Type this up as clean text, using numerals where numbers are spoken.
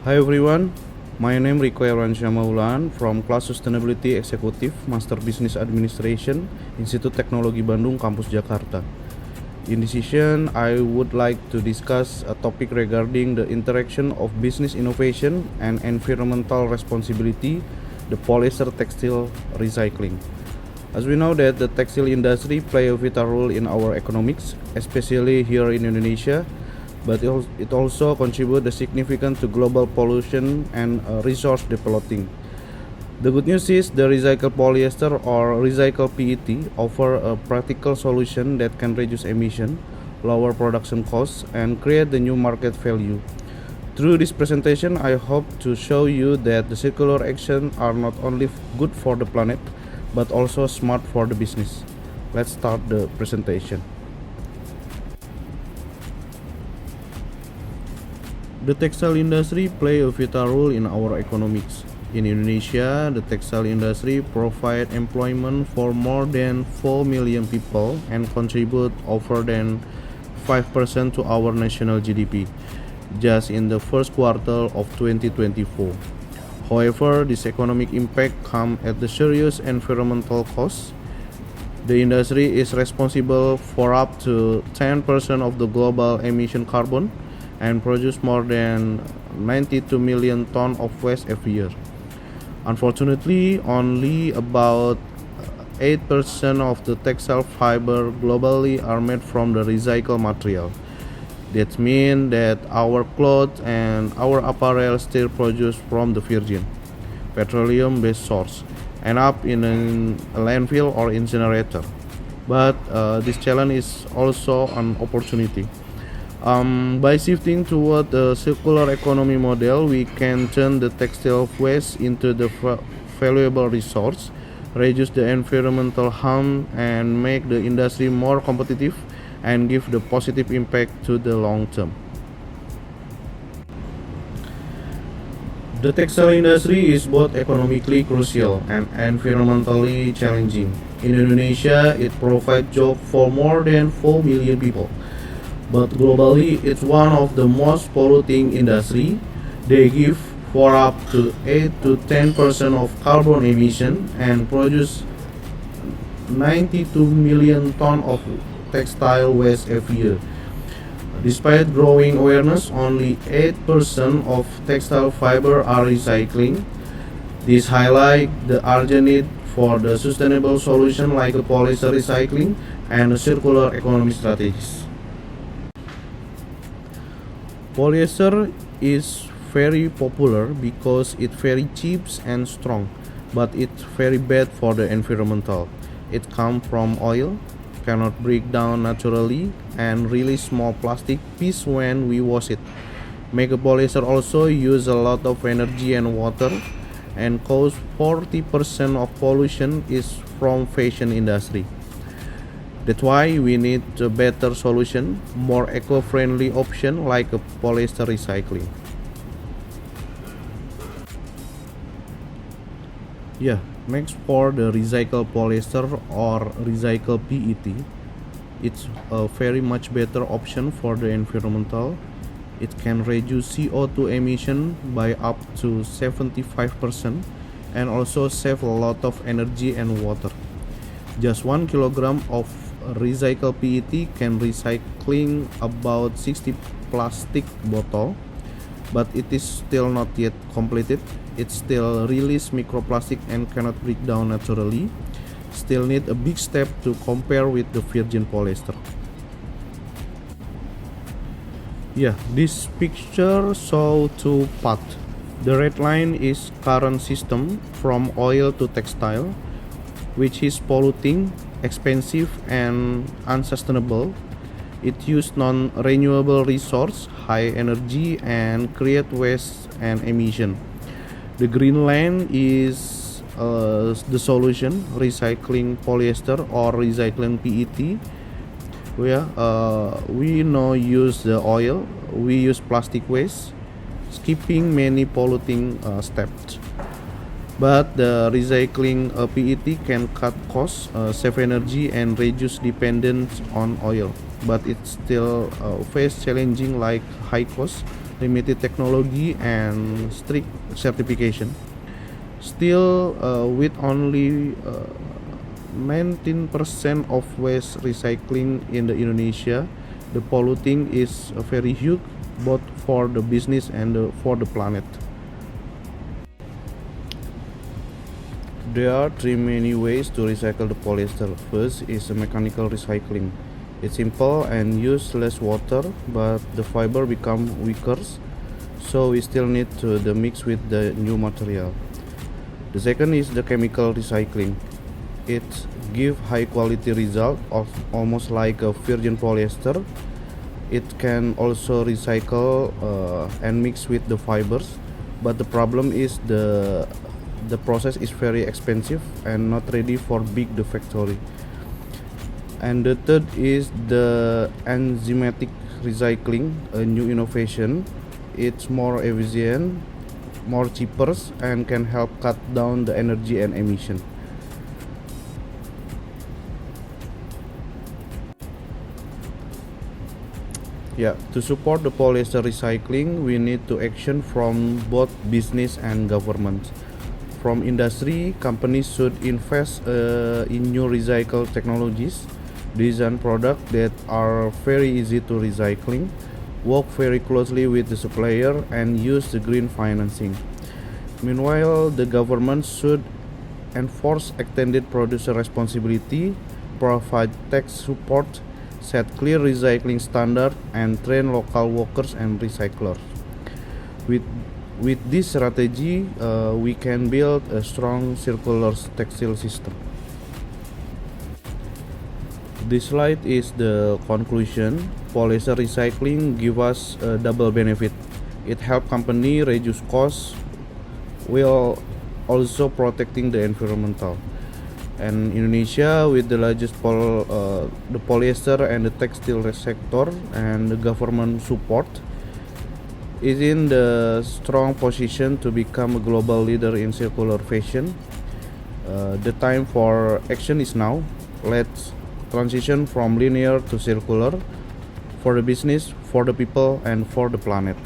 Hi everyone, my name Rico Erwansyah Maulan from Class Sustainability Executive Master Business Administration Institut Teknologi Bandung Kampus Jakarta. In this session, I would like to discuss a topic regarding the interaction of business innovation and environmental responsibility, the polyester textile recycling. As we know that the textile industry play a vital role in our economics, especially here in Indonesia, but it also contributes significant to global pollution and resource depleting. The good news is the recycled polyester or recycled PET offer a practical solution that can reduce emission, lower production costs, and create the new market value. Through this presentation, I hope to show you that the circular actions are not only good for the planet, but also smart for the business. Let's start the presentation. The textile industry play a vital role in our economics. In Indonesia, the textile industry provide employment for more than 4 million people and contribute over than 5% to our national GDP just in the first quarter of 2024. However, this economic impact comes at the serious environmental cost. The industry is responsible for up to 10% of the global emission carbon and produce more than 92 million tons of waste every year. Unfortunately, only about 8% of the textile fiber globally are made from the recycled material. That means that our clothes and our apparel still produced from the virgin petroleum-based source end up in a landfill or incinerator. But this challenge is also an opportunity. By shifting toward the circular economy model, we can turn the textile waste into the valuable resource, reduce the environmental harm, and make the industry more competitive and give the positive impact to the long term. The textile industry is both economically crucial and environmentally challenging. In Indonesia, it provides jobs for more than 4 million people. But globally, it's one of the most polluting industry. They give for up to 8 to 10% of carbon emission and produce 92 million tons of textile waste every year. Despite growing awareness, only 8% of textile fiber are recycling. This highlights the urgent need for the sustainable solution like a polyester recycling and a circular economy strategies. Polyester is very popular because it's very cheap and strong, but it's very bad for the environmental. It comes from oil, cannot break down naturally, and release small plastic piece when we wash it. Make polyester also use a lot of energy and water and cause 40% of pollution is from fashion industry. That's why we need a better solution, more eco-friendly option like a polyester recycling. Yeah, next for the recycled polyester or recycled PET, it's a very much better option for the environmental. It can reduce CO2 emission by up to 75% and also save a lot of energy and water. Just 1 kilogram of recycled PET can recycling about 60 plastic bottle, but it is still not yet completed. It still release microplastic and cannot break down naturally. Still need a big step to compare with the virgin polyester. Yeah, this picture show two paths. The red line is current system from oil to textile, which is polluting, expensive, and unsustainable. It use non-renewable resource, high energy, and create waste and emission. The green line is the solution, recycling polyester or recycling PET. We no use the oil, we use plastic waste, skipping many polluting steps. But the recycling PET can cut costs, save energy, and reduce dependence on oil. But it still face challenging like high cost, limited technology, and strict certification. Still, with only 19% of waste recycling in the Indonesia, the polluting is very huge both for the business and for the planet. There are three many ways to recycle the polyester. First is mechanical recycling. It's simple and use less water, but the fiber become weaker, so we still need to the mix with the new material. The second is the chemical recycling. It give high quality result of almost like a virgin polyester. It can also recycle and mix with the fibers, but the problem is the process is very expensive and not ready for big the factory. And the third is the enzymatic recycling, a new innovation. It's more efficient, more cheaper, and can help cut down the energy and emission. Yeah, to support the polyester recycling, we need to action from both business and government. From industry, companies should invest in new recycle technologies, design products that are very easy to recycling, work very closely with the supplier, and use the green financing. Meanwhile, the government should enforce extended producer responsibility, provide tax support, set clear recycling standards, and train local workers and recyclers. With with this strategy, we can build a strong circular textile system. This slide is the conclusion. Polyester recycling give us a double benefit. It help company reduce costs while also protecting the environmental. And Indonesia, with the largest the polyester and the textile sector and the government support, is in the strong position to become a global leader in circular fashion. The time for action is now. Let's transition from linear to circular for the business, for the people, and for the planet.